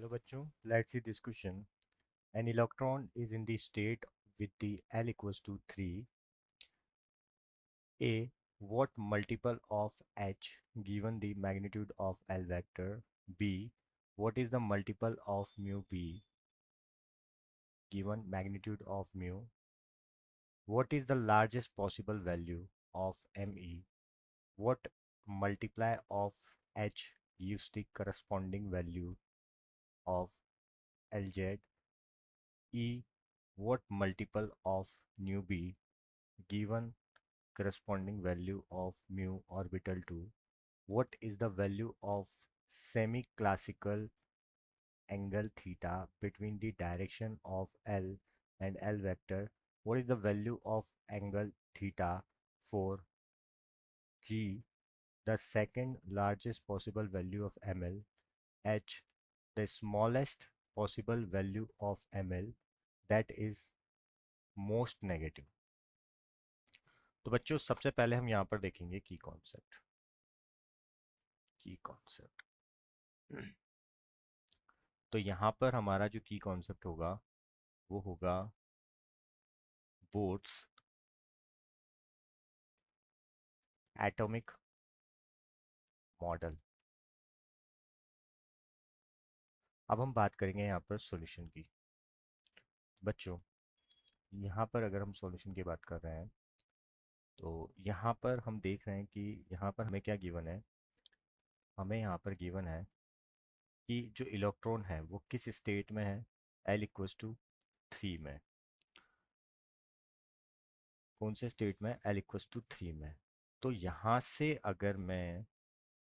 Hello bachcho, let's see this question. An electron is in the state with the L equals to 3. A. What multiple of H given the magnitude of L vector? B. What is the multiple of mu B given magnitude of mu? What is the largest possible value of ME? What multiply of H gives the corresponding value of LZ? E. What multiple of nu B given corresponding value of mu orbital 2? What is the value of semi-classical angle theta between the direction of L and L vector? What is the value of angle theta for G, the second largest possible value of ML? H, the smallest possible value of ML, that is most negative. तो बच्चों सबसे पहले हम यहाँ पर देखेंगे की concept. तो यहाँ पर हमारा जो की कॉन्सेप्ट होगा वो होगा बोर्ड्स एटॉमिक मॉडल। अब हम बात करेंगे यहाँ पर सॉल्यूशन की। बच्चों यहाँ पर अगर हम सॉल्यूशन की बात कर रहे हैं तो यहाँ पर हम देख रहे हैं कि यहाँ पर हमें क्या गिवन है। हमें यहाँ पर गिवन है कि जो इलेक्ट्रॉन है वो किस स्टेट में है, एल इक्वल्स टू 3 में। कौन से स्टेट में, एल इक्वल्स टू 3 में। तो यहाँ से अगर मैं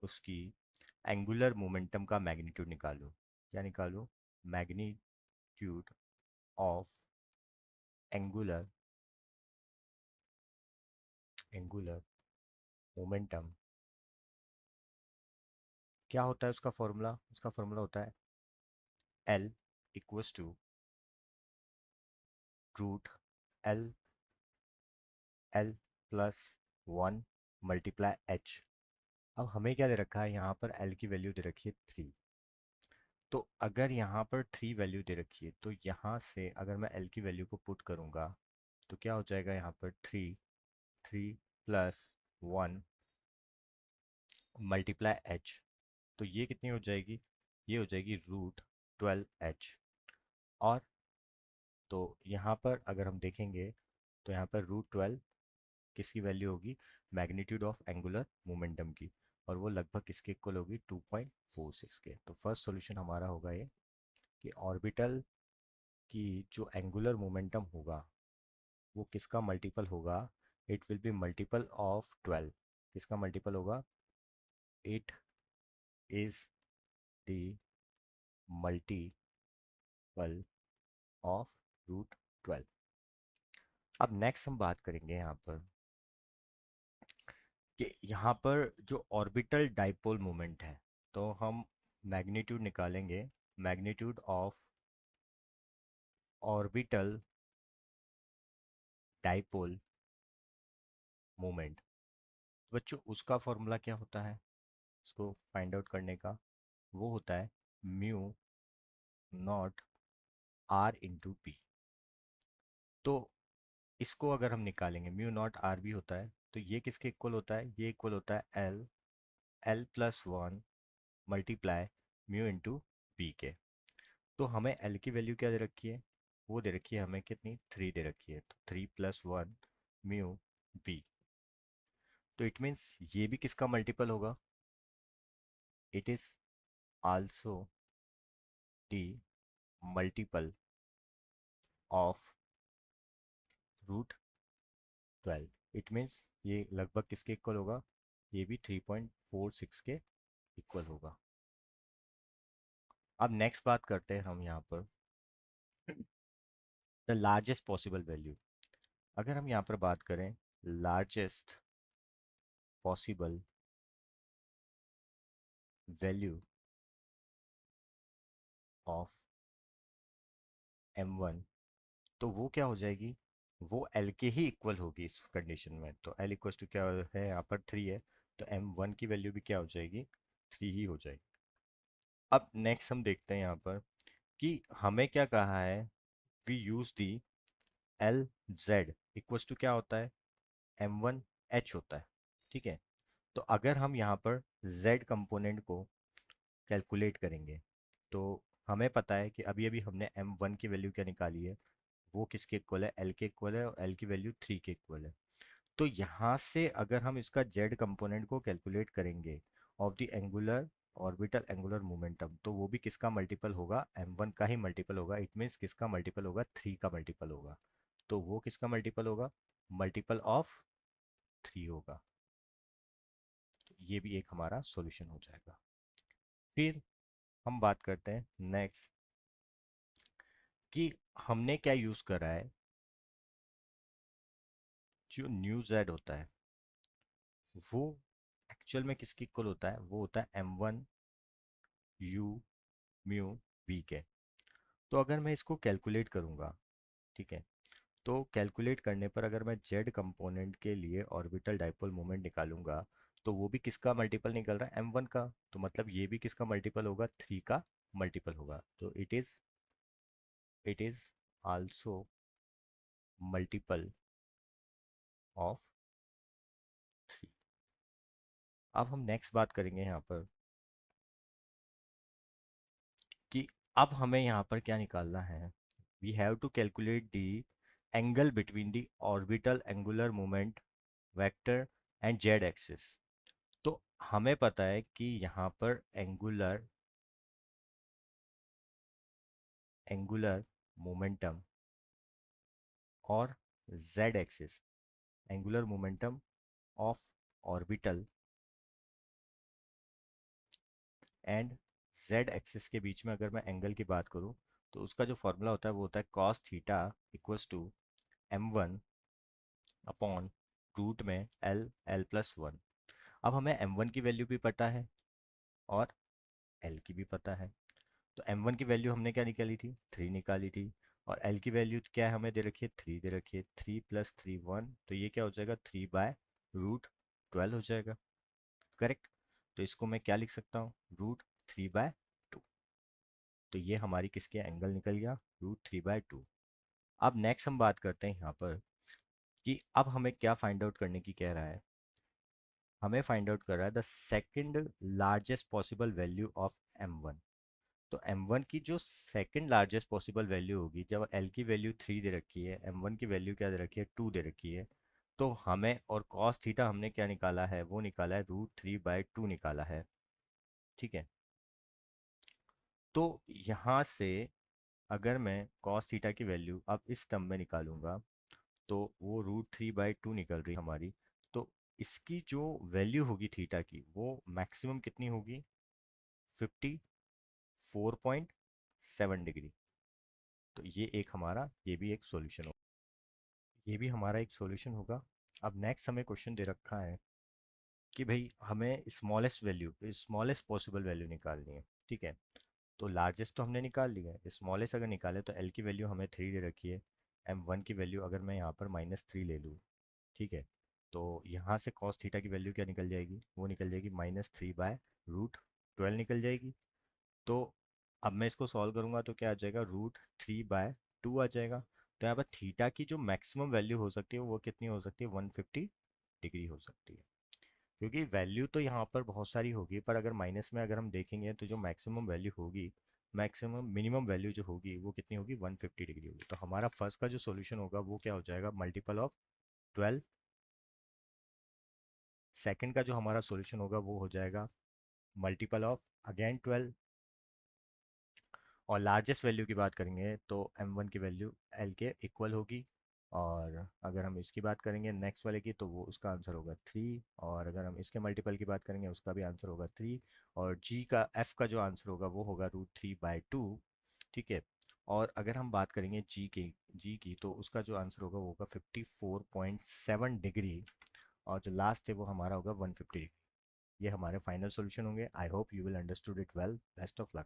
उसकी एंगुलर मोमेंटम का मैग्नीट्यूड निकालूं, क्या निकालूं, magnitude of angular angular momentum, क्या होता है उसका फॉर्मूला। उसका फॉर्मूला होता है L equals to root L L plus 1 multiply H. अब हमें क्या दे रखा है, यहाँ पर एल की वैल्यू दे रखी है 3। तो अगर यहाँ पर 3 वैल्यू दे रखी है तो यहाँ से अगर मैं एल की वैल्यू को पुट करूँगा तो क्या हो जाएगा, यहाँ पर 3 प्लस 1 मल्टीप्लाई एच। तो ये कितनी हो जाएगी, ये हो जाएगी रूट 12 एच। और तो यहाँ पर अगर हम देखेंगे तो यहाँ पर रूट 12 किसकी वैल्यू होगी, मैग्नीट्यूड ऑफ एंगुलर मोमेंटम की। और वो लगभग किसके इक्वल होगी, 2.46 के। तो फर्स्ट सॉल्यूशन हमारा होगा ये कि ऑर्बिटल की जो एंगुलर मोमेंटम होगा वो किसका मल्टीपल होगा, it will be multiple of 12। किसका मल्टीपल होगा, it is the multiple of root 12। अब नेक्स्ट हम बात करेंगे यहाँ पर कि यहाँ पर जो ऑर्बिटल डाइपोल मोमेंट है, तो हम मैग्नीट्यूड निकालेंगे, magnitude of orbital dipole moment. बच्चों उसका फॉर्मूला क्या होता है, इसको फाइंड आउट करने का, वो होता है mu naught R into P. तो इसको अगर हम निकालेंगे, म्यू नॉट आर भी होता है, तो ये किसके इक्वल होता है, ये इक्वल होता है L L plus 1 multiply mu into B K. तो हमें एल की वैल्यू क्या दे रखी है, वो दे रखी है हमें कितनी, 3 दे रखी है। तो 3 + 1 म्यू बी। तो इट मीन्स ये भी किसका मल्टीपल होगा, it is also the multiple of root 12। It means ये लगभग किसके इक्वल होगा, ये भी 3.46 के इक्वल होगा। अब नेक्स्ट बात करते हैं हम यहाँ पर द लार्जेस्ट पॉसिबल वैल्यू। अगर हम यहाँ पर बात करें largest possible value of m1, तो वो क्या हो जाएगी, वो एल के ही इक्वल होगी इस कंडीशन में। तो एल इक्वल टू क्या है, यहाँ पर 3 है, तो m1 की वैल्यू भी क्या हो जाएगी, 3 ही हो जाएगी। अब नेक्स्ट हम देखते हैं यहाँ पर कि हमें क्या कहा है। We use the L Z equals to क्या होता है, एम वन एच होता है। ठीक है, तो अगर हम यहाँ पर z कंपोनेंट को कैलकुलेट करेंगे तो हमें पता है कि अभी अभी हमने m1 की वैल्यू क्या निकाली है, वो किसके इक्वल है, l के इक्वल है, और l की वैल्यू 3 के इक्वल है। तो यहाँ से अगर हम इसका z कंपोनेंट को कैलकुलेट करेंगे of the angular orbital angular momentum, तो वो भी किसका मल्टीपल होगा, m1 का ही मल्टीपल होगा। इट मीन्स किसका मल्टीपल होगा, 3 का मल्टीपल होगा। तो वो किसका मल्टीपल होगा, मल्टीपल ऑफ 3 होगा। तो ये भी एक हमारा सॉल्यूशन हो जाएगा। फिर हम बात करते हैं नेक्स्ट कि हमने क्या यूज करा है। जो न्यू जेड होता है वो एक्चुअल में किसके इक्वल होता है, वो होता है M one U mu V K. तो अगर मैं इसको कैलकुलेट करूंगा, ठीक है, तो कैलकुलेट करने पर अगर मैं जेड कंपोनेंट के लिए ऑर्बिटल डाइपोल मोमेंट निकालूंगा तो वो भी किसका मल्टीपल निकल रहा है, m1 का। तो मतलब ये भी किसका मल्टीपल होगा, 3 का मल्टीपल होगा। तो it is also multiple of 3। अब हम नेक्स्ट बात करेंगे यहाँ पर कि अब हमें यहाँ पर क्या निकालना है। We have to calculate the angle between the orbital angular moment vector and Z axis. तो हमें पता है कि यहाँ पर एंगुलर एंगुलर मोमेंटम और Z axis, angular momentum of orbital and Z axis के बीच में अगर मैं एंगल की बात करूँ तो उसका जो फॉर्मूला होता है वो होता है cos theta equals to m1 upon root में l+1। अब हमें m1 की वैल्यू भी पता है और l की भी पता है। तो m1 की वैल्यू हमने क्या निकाली थी, 3 निकाली थी। और l की वैल्यू क्या है, हमें दे रखी है 3 दे रखी है। 3+3 1, तो ये क्या हो जाएगा, 3/√12 हो जाएगा। करेक्ट। तो इसको मैं क्या लिख सकता हूँ, √3/2। तो ये हमारी किसके एंगल निकल गया, √3/2। अब नेक्स्ट हम बात करते हैं यहाँ पर कि अब हमें क्या फाइंड आउट करने की कह रहा है। हमें फाइंड आउट कर रहा है the second largest possible value of m1। तो m1 की जो सेकंड लार्जेस्ट पॉसिबल वैल्यू होगी, जब l की वैल्यू 3 दे रखी है, m1 की वैल्यू क्या दे रखी है, 2 दे रखी है, तो हमें और cos थीटा हमने क्या निकाला है, वो निकाला है √3/2 निकाला है। ठीक है, तो यहाँ से अगर मैं cos थीटा की वैल्यू अब इस टर्म में निकालूंगा तो वो √3/2 निकल रही हमारी। तो इसकी जो वैल्यू होगी थीटा की वो मैक्सिमम कितनी होगी, 54.7 डिग्री। तो ये भी एक सॉल्यूशन होगा। ये भी हमारा एक सॉल्यूशन होगा। अब नेक्स्ट हमें क्वेश्चन दे रखा है कि भाई हमें स्मॉलेस्ट पॉसिबल वैल्यू निकालनी है। ठीक है, तो लार्जेस्ट तो हमने निकाल लिया है, स्मॉलेस्ट अगर निकाले तो एल की वैल्यू हमें 3 दे रखी है। m1 की वैल्यू अगर मैं यहाँ पर -3 ले लूँ, ठीक है, तो यहाँ से cos थीटा की वैल्यू क्या निकल जाएगी, वो निकल जाएगी -3/√12 निकल जाएगी। तो अब मैं इसको सॉल्व करूंगा तो क्या आ जाएगा, √3/2 आ जाएगा। तो यहाँ पर थीटा की जो मैक्सिमम वैल्यू हो सकती है वो कितनी हो सकती है, 150 डिग्री हो सकती है। क्योंकि वैल्यू तो यहाँ पर बहुत सारी होगी, पर अगर माइनस में अगर हम देखेंगे तो जो मैक्सिमम वैल्यू होगी, मैक्सिमम मिनिमम वैल्यू जो होगी वो कितनी होगी, 150 डिग्री होगी। तो हमारा फर्स्ट का जो सॉल्यूशन होगा वो क्या हो जाएगा, मल्टीपल ऑफ 12। सेकंड का जो हमारा सॉल्यूशन होगा वो हो जाएगा मल्टीपल ऑफ अगेन 12। और लार्जेस्ट वैल्यू की बात करेंगे तो m1 की वैल्यू l के इक्वल होगी। और अगर हम इसकी बात करेंगे नेक्स्ट वाले की तो वो उसका आंसर होगा 3। और अगर हम इसके मल्टीपल की बात करेंगे उसका भी आंसर होगा 3। और f का जो आंसर होगा वो होगा √3/2। ठीक है, और अगर हम बात करेंगे g की तो उसका जो आंसर होगा वो होगा 54.7 डिग्री। और जो लास्ट है वो हमारा होगा 150 डिग्री। ये हमारे फाइनल सॉल्यूशन होंगे। I hope you will understood it well. Best of luck.